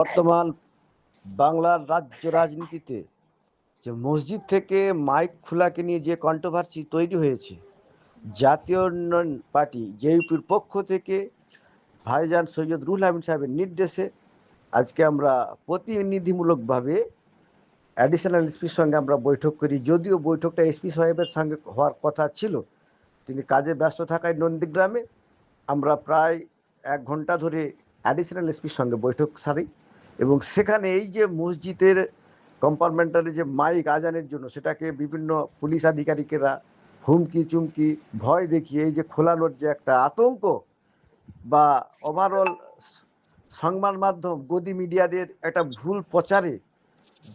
বর্তমান বাংলার রাজ্য রাজনীতিতে যে মসজিদ থেকে মাইক খোলাকে নিয়ে যে কন্ট্রোভার্সি তৈরি হয়েছে, জাতীয় উন্নয়ন পার্টি জেইউপির পক্ষ থেকে ভাইজান সৈয়দ রুহুল আমিন সাহেবের নির্দেশে আজকে আমরা প্রতিনিধিমূলকভাবে অ্যাডিশনাল এসপির সঙ্গে আমরা বৈঠক করি। যদিও বৈঠকটা এসপি সাহেবের সঙ্গে হওয়ার কথা ছিল, তিনি কাজে ব্যস্ত থাকায় নন্দীগ্রামে আমরা প্রায় 1 ঘন্টা ধরে অ্যাডিশনাল এসপির সঙ্গে বৈঠক সারি এবং সেখানে এই যে মসজিদের কম্পার্টমেন্টালে যে মাইক আজানের জন্য সেটাকে বিভিন্ন পুলিশ আধিকারিকেরা হুমকি চুমকি ভয় দেখিয়ে এই যে খোলানোর যে একটা আতঙ্ক বা ওভারঅল সংবাদ মাধ্যম গদি মিডিয়াদের একটা ভুল প্রচারে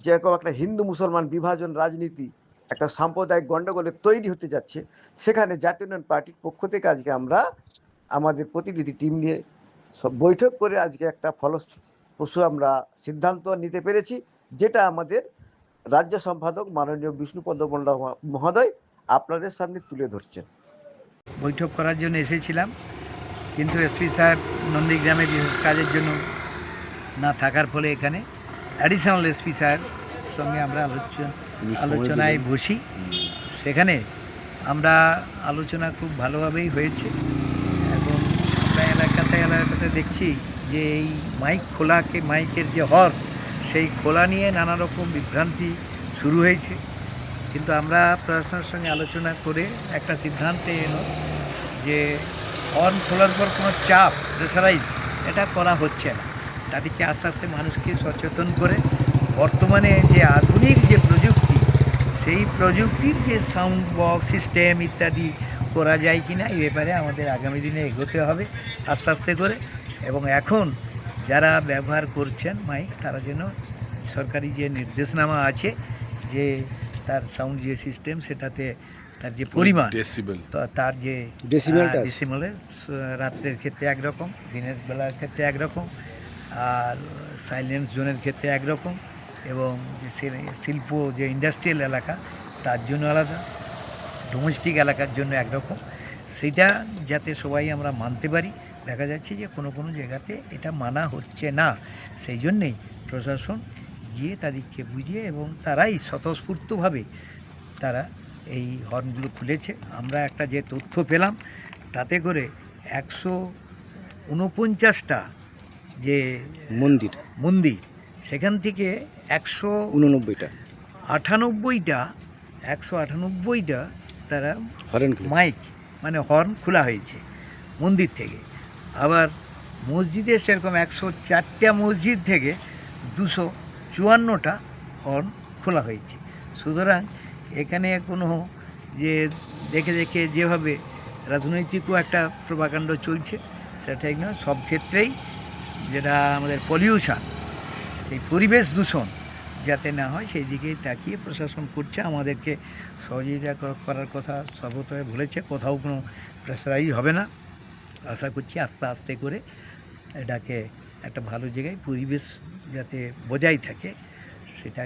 যেরকম একটা হিন্দু মুসলমান বিভাজন রাজনীতি একটা সাম্প্রদায়িক গণ্ডগোলে তৈরি হতে যাচ্ছে, সেখানে জাতীয় উন্নয়ন পার্টির পক্ষ থেকে আজকে আমরা আমাদের প্রতিনিধি টিম নিয়ে সব বৈঠক করে আজকে একটা ফলপ্রসূ আমরা সিদ্ধান্ত নিতে পেরেছি, যেটা আমাদের রাজ্য সম্পাদক মাননীয় বিষ্ণুপদ মণ্ডল মহোদয় আপনাদের সামনে তুলে ধরছেন। বৈঠক করার জন্য এসেছিলাম, কিন্তু এসপি সাহেব নন্দীগ্রামে বিশেষ কাজের জন্য না থাকার ফলে এখানে অ্যাডিশনাল এসপি সাহেব সঙ্গে আমরা আলোচনায় বসি। সেখানে আমরা আলোচনা খুব ভালোভাবেই হয়েছে এবং আমরা এলাকাতে দেখছি যে এই মাইকের যে হর্ন, সেই খোলা নিয়ে নানা রকম বিভ্রান্তি শুরু হয়েছে। কিন্তু আমরা প্রশাসনের সঙ্গে আলোচনা করে একটা সিদ্ধান্তে এলো যে হর্ন খোলার পর কোনো চাপ প্রেসারাইজ এটা করা হচ্ছে না। তাদেরকে আস্তে আস্তে মানুষকে সচেতন করে বর্তমানে যে আধুনিক যে প্রযুক্তি, সেই প্রযুক্তির যে সাউন্ড বক্স সিস্টেম ইত্যাদি করা যায় কি না এই ব্যাপারে আমাদের আগামী দিনে এগোতে হবে আস্তে আস্তে করে। এবং এখন যারা ব্যবহার করছেন মাইক, তারা যেন সরকারি যে নির্দেশনামা আছে যে তার সাউন্ড যে সিস্টেম সেটাতে তার যে পরিমাণ তো তার যে ডেসিমেলে রাত্রের ক্ষেত্রে একরকম, দিনের বেলার ক্ষেত্রে একরকম, আর সাইলেন্স জোনের ক্ষেত্রে একরকম, এবং যে শিল্প যে ইন্ডাস্ট্রিয়াল এলাকা তার জন্য আলাদা, ডোমেস্টিক এলাকার জন্য একরকম, সেইটা যাতে সবাই আমরা মানতে পারি। দেখা যাচ্ছে যে কোনো জায়গাতে এটা মানা হচ্ছে না, সেই জন্যেই প্রশাসন গিয়ে তাদেরকে বুঝিয়ে এবং তারাই স্বতঃস্ফূর্তভাবে তারা এই হর্নগুলো খুলেছে। আমরা একটা যে তথ্য পেলাম তাতে করে 149টা যে মন্দির সেখান থেকে 198টা তারা মাইক মানে হর্ন খোলা হয়েছে মন্দির থেকে। আবার মসজিদে সেরকম 104টা মসজিদ থেকে 254টা হর্ন খোলা হয়েছে। সুতরাং এখানে কোনো যে দেখে যেভাবে রাজনৈতিকও একটা প্রভাকাণ্ড চলছে সেটা ঠিক নয়। সব ক্ষেত্রেই যেটা আমাদের পলিউশন, সেই পরিবেশ দূষণ যাতে না হয় সেই দিকেই তাকিয়ে প্রশাসন করছে। আমাদেরকে সহযোগিতা করার কথা সর্বতই বলেছে, কোথাও কোনো প্রেসারাইজ হবে না। আশা করছি আস্তে আস্তে করে এটাকে একটা ভালো জায়গায় পরিবেশ যাতে বজায় থাকে সেটা